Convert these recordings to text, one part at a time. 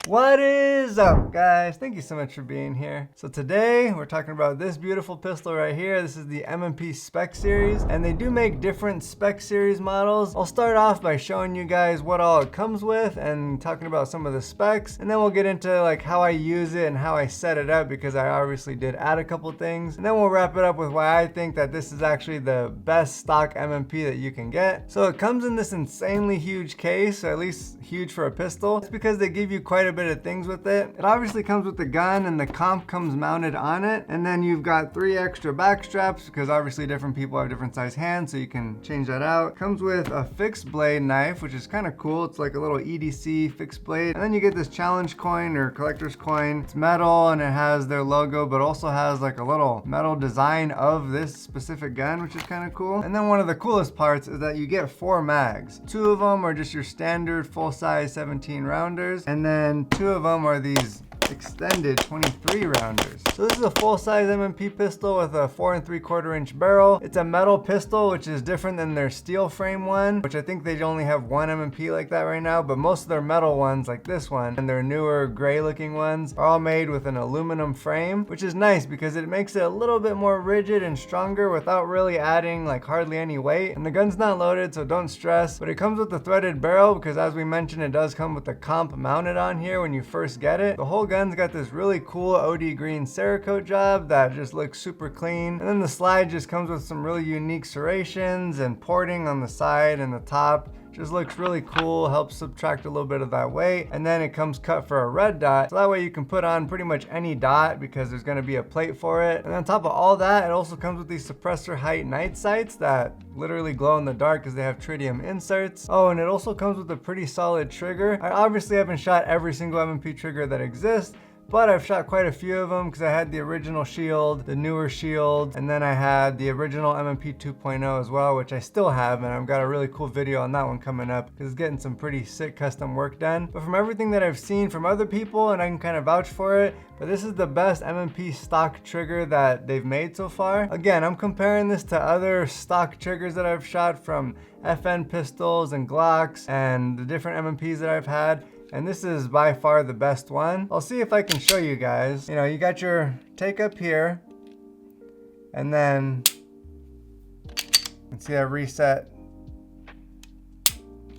What is up, guys? Thank you so much for being here. So today we're talking about this beautiful pistol right here. This is the M&P Spec series, and they do make different Spec series models. I'll start off by showing you guys what all it comes with and talking about some of the specs, and then we'll get into like how I use it and how I set it up, because I obviously did add a couple things, and then we'll wrap it up with why I think that this is actually the best stock M&P that you can get. So it comes in this insanely huge case, or at least huge for a pistol. It's because they give you quite a bit of things with it. It obviously comes with the gun, and the comp comes mounted on it, and then you've got 3 extra back straps because obviously different people have different size hands, so you can change that out. Comes with a fixed blade knife, which is kind of cool. It's like a little EDC fixed blade, and then you get this challenge coin or collector's coin. It's metal and it has their logo, but also has like a little metal design of this specific gun, which is kind of cool. And then one of the coolest parts is that you get 4 mags. 2 of them are just your standard full-size 17 rounders, and then 2 of them are these extended 23 rounders. So this is a full-size M&P pistol with a 4 3/4 inch barrel. It's a metal pistol, which is different than their steel frame one, which I think they only have one M&P like that right now, but most of their metal ones like this one and their newer gray looking ones are all made with an aluminum frame, which is nice because it makes it a little bit more rigid and stronger without really adding like hardly any weight. And the gun's not loaded, so don't stress, but it comes with a threaded barrel because, as we mentioned, it does come with the comp mounted on here when you first get it. The whole gun's got this really cool OD green Cerakote job that just looks super clean, and then the slide just comes with some really unique serrations and porting on the side and the top. Just looks really cool, helps subtract a little bit of that weight, and then it comes cut for a red dot, so that way you can put on pretty much any dot because there's going to be a plate for it. And on top of all that, it also comes with these suppressor height night sights that literally glow in the dark because they have tritium inserts. Oh, and it also comes with a pretty solid trigger. I obviously haven't shot every single M&P trigger that exists, but I've shot quite a few of them because I had the original Shield, the newer Shield, and then I had the original M&P 2.0 as well, which I still have, and I've got a really cool video on that one coming up because it's getting some pretty sick custom work done. But from everything that I've seen from other people, and I can kind of vouch for it, but this is the best M&P stock trigger that they've made so far. Again, I'm comparing this to other stock triggers that I've shot from FN pistols and Glocks and the different M&Ps that I've had, and this is by far the best one. I'll see if I can show you guys. You know, you got your take up here, and then you can see I reset.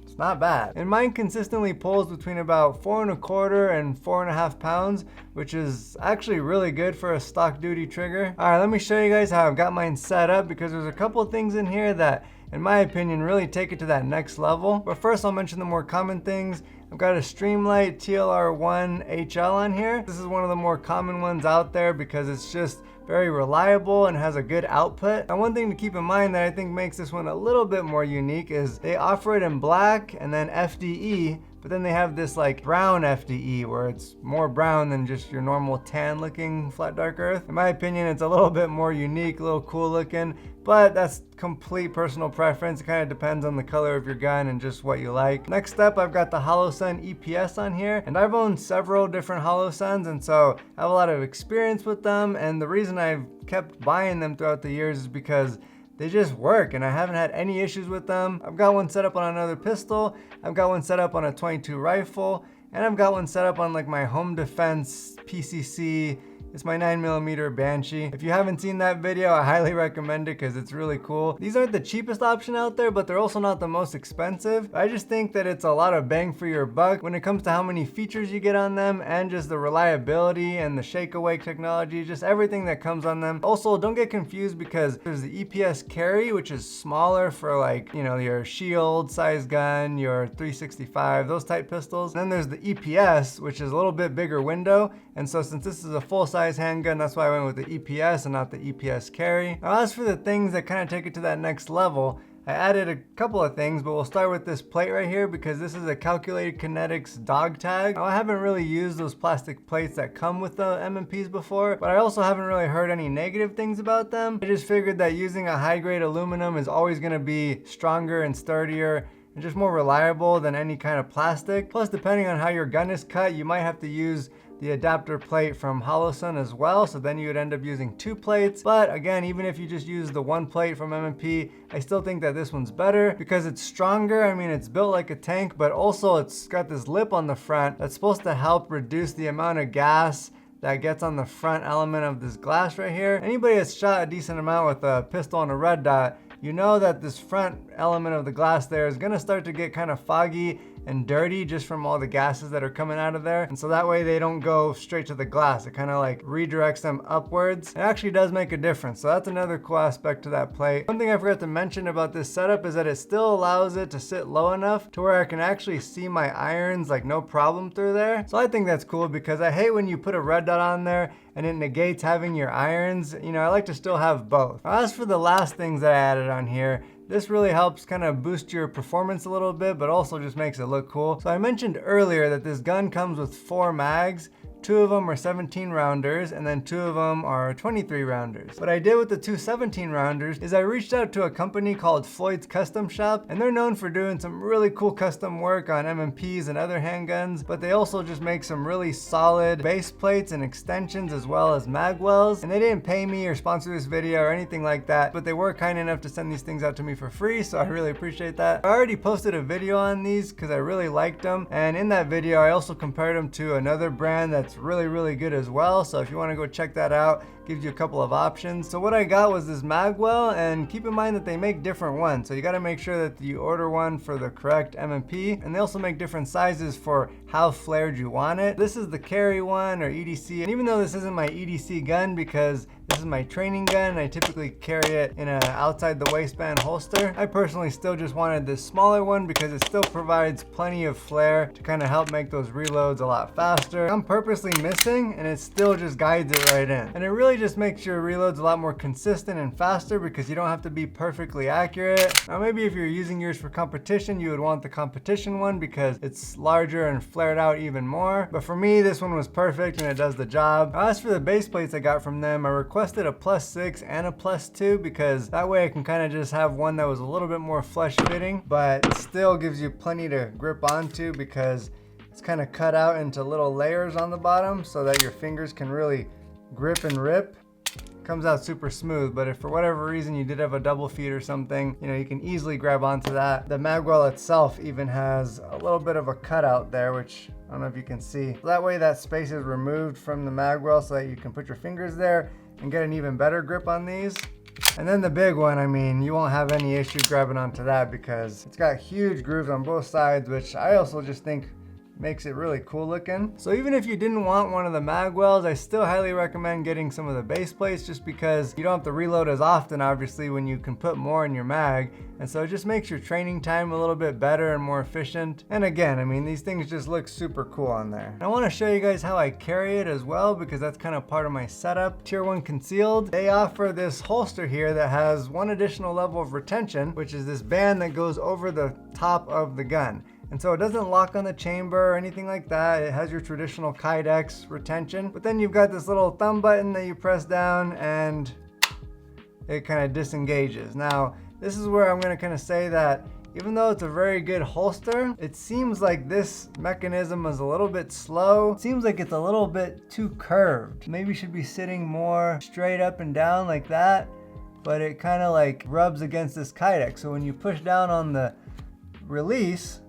It's not bad. And mine consistently pulls between about 4 1/4 and 4.5 pounds, which is actually really good for a stock duty trigger. All right, let me show you guys how I've got mine set up, because there's a couple of things in here that, in my opinion, really take it to that next level. But first, I'll mention the more common things. I've got a Streamlight TLR1 HL on here. This is one of the more common ones out there because it's just very reliable and has a good output. Now, one thing to keep in mind that I think makes this one a little bit more unique is they offer it in black and then FDE, but then they have this like brown FDE where it's more brown than just your normal tan looking flat dark earth. In my opinion, it's a little bit more unique, a little cool looking, but that's complete personal preference. It kind of depends on the color of your gun and just what you like. Next up, I've got the Holosun EPS on here, and I've owned several different Holosuns, and so I have a lot of experience with them, and the reason I've kept buying them throughout the years is because they just work, and I haven't had any issues with them. I've got one set up on another pistol, I've got one set up on a 22 rifle, and I've got one set up on like my home defense PCC. It's my 9mm Banshee. If you haven't seen that video, I highly recommend it because it's really cool. These aren't the cheapest option out there, but they're also not the most expensive. I just think that it's a lot of bang for your buck when it comes to how many features you get on them, and just the reliability and the shake awake technology, just everything that comes on them. Also, don't get confused because there's the EPS carry, which is smaller for like, you know, your Shield size gun, your 365, those type pistols. And then there's the EPS, which is a little bit bigger window. And so since this is a full-size handgun, that's why I went with the EPS and not the EPS carry. Now, as for the things that kind of take it to that next level, I added a couple of things, but we'll start with this plate right here because this is a Calculated Kinetics dog tag. Now, I haven't really used those plastic plates that come with the M&Ps before, but I also haven't really heard any negative things about them. I just figured that using a high-grade aluminum is always going to be stronger and sturdier and just more reliable than any kind of plastic. Plus, depending on how your gun is cut, you might have to use the adapter plate from Holosun as well, so then you would end up using 2 plates. But again, even if you just use the 1 plate from M&P, I still think that this one's better because it's stronger. I mean, it's built like a tank, but also it's got this lip on the front that's supposed to help reduce the amount of gas that gets on the front element of this glass right here. Anybody that's shot a decent amount with a pistol and a red dot, you know that this front element of the glass there is gonna start to get kind of foggy and dirty just from all the gases that are coming out of there. And so that way they don't go straight to the glass. It kind of like redirects them upwards. It actually does make a difference. So that's another cool aspect to that plate. One thing I forgot to mention about this setup is that it still allows it to sit low enough to where I can actually see my irons like no problem through there. So I think that's cool because I hate when you put a red dot on there and it negates having your irons. You know, I like to still have both. As for the last things that I added on here, this really helps kind of boost your performance a little bit, but also just makes it look cool. So I mentioned earlier that this gun comes with 4 mags. 2 of them are 17 rounders and then 2 of them are 23 rounders. What I did with the 2 17 rounders is I reached out to a company called Floyds Custom Shop, and they're known for doing some really cool custom work on M&Ps and other handguns, but they also just make some really solid base plates and extensions as well as mag wells. And they didn't pay me or sponsor this video or anything like that, but they were kind enough to send these things out to me for free, so I really appreciate that. I already posted a video on these because I really liked them, and in that video I also compared them to another brand that's really good as well. So if you want to go check that out, gives you a couple of options. So what I got was this magwell, and keep in mind that they make different ones, so you got to make sure that you order one for the correct M&P, and they also make different sizes for how flared you want it. This is the carry one or EDC, and even though this isn't my EDC gun because this is my training gun, I typically carry it in an outside the waistband holster, I personally still just wanted this smaller one because it still provides plenty of flare to kind of help make those reloads a lot faster. I'm purposely missing and it still just guides it right in, and it really just makes your reloads a lot more consistent and faster because you don't have to be perfectly accurate. Now maybe if you're using yours for competition, you would want the competition one because it's larger and flared out even more, but for me this one was perfect and it does the job. As for the base plates I got from them, I requested a +6 and a +2 because that way I can kind of just have one that was a little bit more flush fitting but still gives you plenty to grip onto because it's kind of cut out into little layers on the bottom so that your fingers can really grip and rip. Comes out super smooth, but if for whatever reason you did have a double feed or something, you know, you can easily grab onto that. The magwell itself even has a little bit of a cutout there, which I don't know if you can see. So that way that space is removed from the magwell so that you can put your fingers there and get an even better grip on these. And then the big one, I mean, you won't have any issue grabbing onto that because it's got huge grooves on both sides, which I also just think makes it really cool looking. So even if you didn't want one of the magwells, I still highly recommend getting some of the base plates just because you don't have to reload as often, obviously, when you can put more in your mag. And so it just makes your training time a little bit better and more efficient. And again, I mean, these things just look super cool on there. And I want to show you guys how I carry it as well because that's kind of part of my setup. Tier 1 concealed, they offer this holster here that has one additional level of retention, which is this band that goes over the top of the gun. And so it doesn't lock on the chamber or anything like that. It has your traditional Kydex retention, but then you've got this little thumb button that you press down and it kind of disengages. Now, this is where I'm going to kind of say that even though it's a very good holster, it seems like this mechanism is a little bit slow. It seems like it's a little bit too curved. Maybe should be sitting more straight up and down like that, but it kind of like rubs against this Kydex. So when you push down on the release,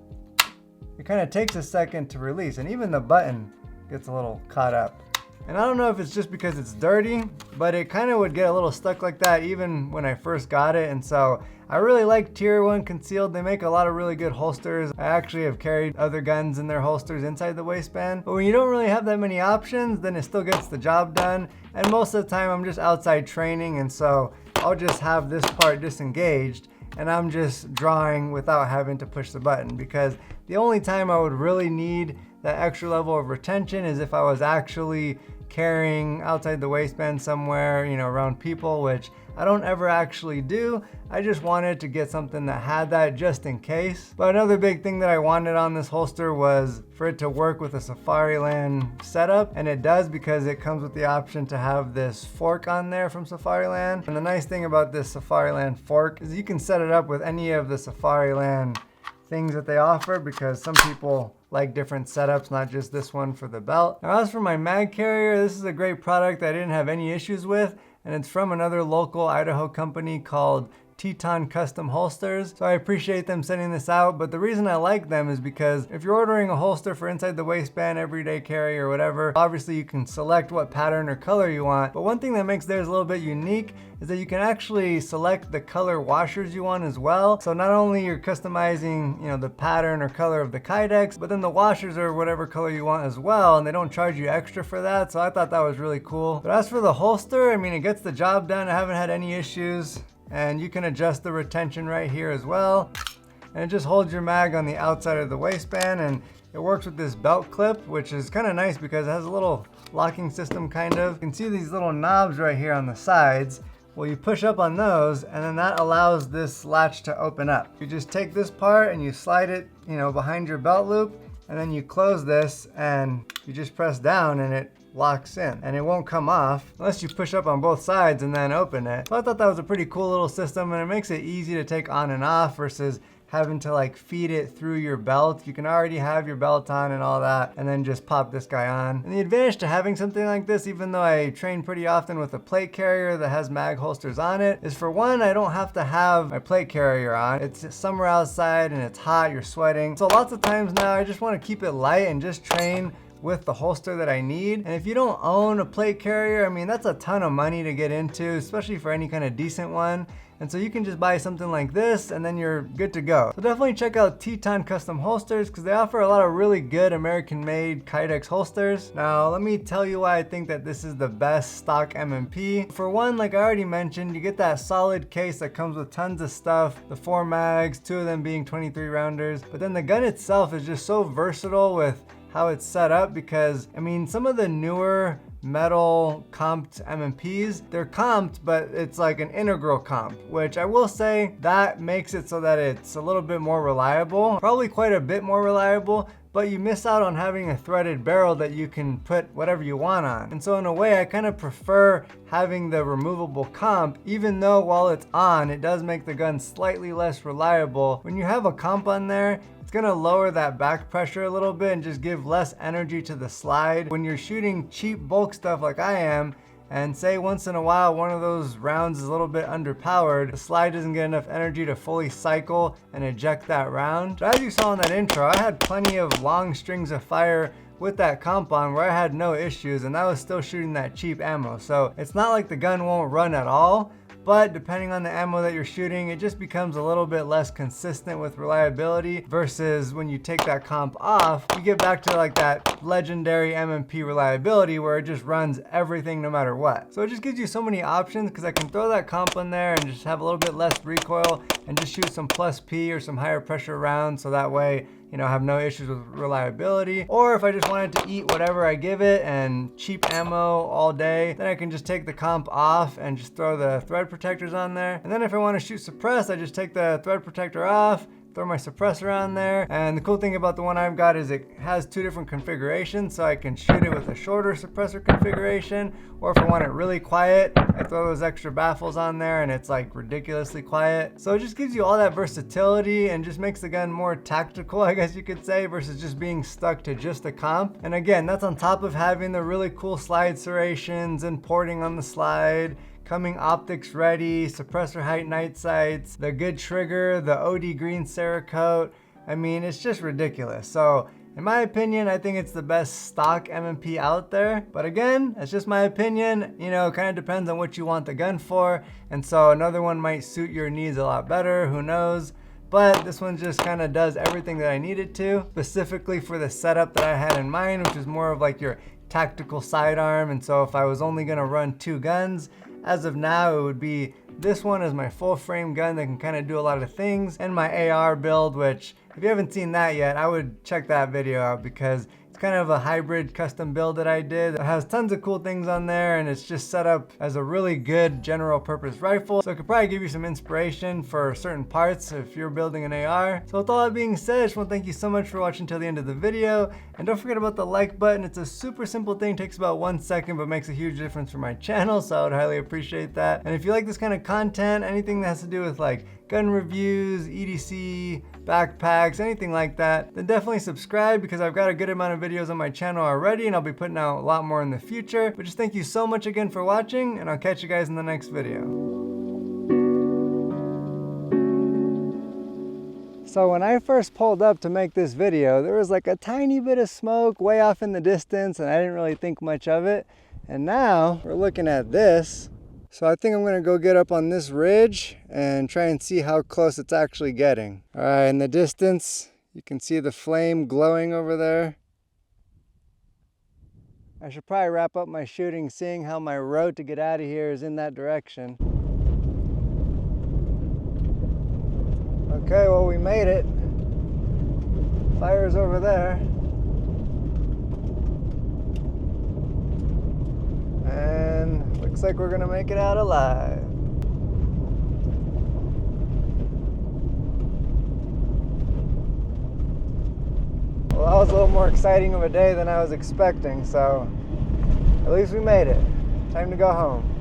it kind of takes a second to release, and even the button gets a little caught up. And I don't know if it's just because it's dirty, but it kind of would get a little stuck like that even when I first got it. And so I really like Tier 1 concealed. They make a lot of really good holsters. I actually have carried other guns in their holsters inside the waistband. But when you don't really have that many options, then it still gets the job done. And most of the time I'm just outside training, and so I'll just have this part disengaged and I'm just drawing without having to push the button, because the only time I would really need that extra level of retention is if I was actually carrying outside the waistband somewhere, you know, around people, which I don't ever actually do. I just wanted to get something that had that just in case. But another big thing that I wanted on this holster was for it to work with a Safariland setup, and it does because it comes with the option to have this fork on there from Safariland. And the nice thing about this Safariland fork is you can set it up with any of the Safariland things that they offer, because some people like different setups, not just this one for the belt. Now as for my mag carrier, this is a great product that I didn't have any issues with, and it's from another local Idaho company called Teton Custom Holsters. So I appreciate them sending this out, but the reason I like them is because if you're ordering a holster for inside the waistband, everyday carry or whatever, obviously you can select what pattern or color you want. But one thing that makes theirs a little bit unique is that you can actually select the color washers you want as well. So not only you're customizing, you know, the pattern or color of the kydex, but then the washers are whatever color you want as well, and they don't charge you extra for that. So I thought that was really cool. But as for the holster, I mean, it gets the job done. I haven't had any issues. And you can adjust the retention right here as well. And it just holds your mag on the outside of the waistband, and it works with this belt clip, which is kind of nice because it has a little locking system kind of. You can see these little knobs right here on the sides. Well, you push up on those, and then that allows this latch to open up. You just take this part and you slide it, you know, behind your belt loop, and then you close this and you just press down and it locks in, and it won't come off unless you push up on both sides and then open it. So I thought that was a pretty cool little system, and it makes it easy to take on and off versus having to like feed it through your belt. You can already have your belt on and all that, and then just pop this guy on. And the advantage to having something like this, even though I train pretty often with a plate carrier that has mag holsters on it, is for one, I don't have to have my plate carrier on. It's summer outside and it's hot, you're sweating. So lots of times now I just want to keep it light and just train with the holster that I need. And if you don't own a plate carrier, I mean, that's a ton of money to get into, especially for any kind of decent one. And so you can just buy something like this and then you're good to go. So definitely check out Teton Custom Holsters because they offer a lot of really good American-made kydex holsters. Now, let me tell you why I think that this is the best stock M&P. For one, like I already mentioned, you get that solid case that comes with tons of stuff, the 4 mags, 2 of them being 23 rounders. But then the gun itself is just so versatile with how it's set up, because I mean, some of the newer metal comped M&Ps, they're comped, but it's like an integral comp, which I will say that makes it so that it's a little bit more reliable, probably quite a bit more reliable, but you miss out on having a threaded barrel that you can put whatever you want on. And so in a way, I kind of prefer having the removable comp, even though while it's on, it does make the gun slightly less reliable. When you have a comp on there, it's gonna lower that back pressure a little bit and just give less energy to the slide. When you're shooting cheap bulk stuff like I am, and say once in a while one of those rounds is a little bit underpowered, the slide doesn't get enough energy to fully cycle and eject that round. So as you saw in that intro, I had plenty of long strings of fire with that comp on where I had no issues, and I was still shooting that cheap ammo. So it's not like the gun won't run at all, but depending on the ammo that you're shooting, it just becomes a little bit less consistent with reliability versus when you take that comp off, you get back to like that legendary M&P reliability where it just runs everything no matter what. So it just gives you so many options because I can throw that comp in there and just have a little bit less recoil and just shoot some plus P or some higher pressure rounds, so that way, you know, have no issues with reliability. Or if I just wanted to eat whatever I give it and cheap ammo all day, then I can just take the comp off and just throw the thread protectors on there. And then if I want to shoot suppressed, I just take the thread protector off, throw my suppressor on there. And the cool thing about the one I've got is it has 2 different configurations, so I can shoot it with a shorter suppressor configuration, or if I want it really quiet, I throw those extra baffles on there and it's like ridiculously quiet. So it just gives you all that versatility and just makes the gun more tactical, I guess you could say, versus just being stuck to just a comp. And again, that's on top of having the really cool slide serrations and porting on the slide, coming optics ready, suppressor height night sights, the good trigger, the OD green Cerakote. I mean, it's just ridiculous. So in my opinion, I think it's the best stock M&P out there. But again, it's just my opinion. You know, kind of depends on what you want the gun for. And so another one might suit your needs a lot better, who knows? But this one just kind of does everything that I needed to, specifically for the setup that I had in mind, which is more of like your tactical sidearm. And so if I was only gonna run 2 guns, as of now, it would be this one as my full frame gun that can kind of do a lot of things, and my AR build, which if you haven't seen that yet, I would check that video out because it's kind of a hybrid custom build that I did. It has tons of cool things on there, and it's just set up as a really good general purpose rifle. So it could probably give you some inspiration for certain parts if you're building an AR. So with all that being said, I just want to thank you so much for watching till the end of the video. And don't forget about the like button. It's a super simple thing, takes about 1 second, but makes a huge difference for my channel. So I would highly appreciate that. And if you like this kind of content, anything that has to do with like gun reviews, EDC, backpacks, anything like that, then definitely subscribe because I've got a good amount of videos on my channel already and I'll be putting out a lot more in the future. But just thank you so much again for watching, and I'll catch you guys in the next video. So when I first pulled up to make this video, there was like a tiny bit of smoke way off in the distance and I didn't really think much of it. And now we're looking at this. So I think I'm gonna go get up on this ridge and try and see how close it's actually getting. All right, in the distance, you can see the flame glowing over there. I should probably wrap up my shooting seeing how my road to get out of here is in that direction. Okay, well, we made it. Fire's over there. And looks like we're gonna make it out alive. Well, that was a little more exciting of a day than I was expecting, so at least we made it. Time to go home.